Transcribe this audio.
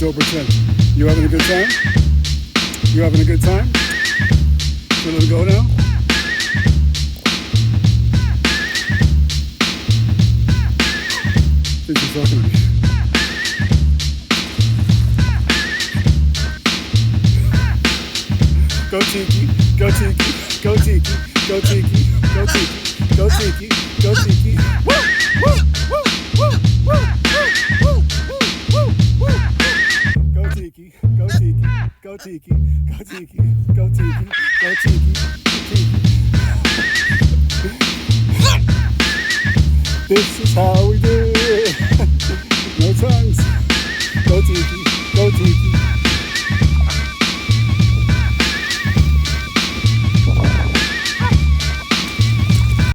October 10th. You having a good time? You having a good time? Ready to go now? This is talking to me. Go Tiki, go Tiki, go Tiki, go Tiki, go Tiki, go Tiki, go Tiki. Woo, woo, woo, woo, woo, woo, woo, woo, woo. Go Tiki, go Tiki, go Tiki, go Tiki, go Tiki, go Tiki, Tiki. This is how we do it. No tongues. Go Tiki, go Tiki.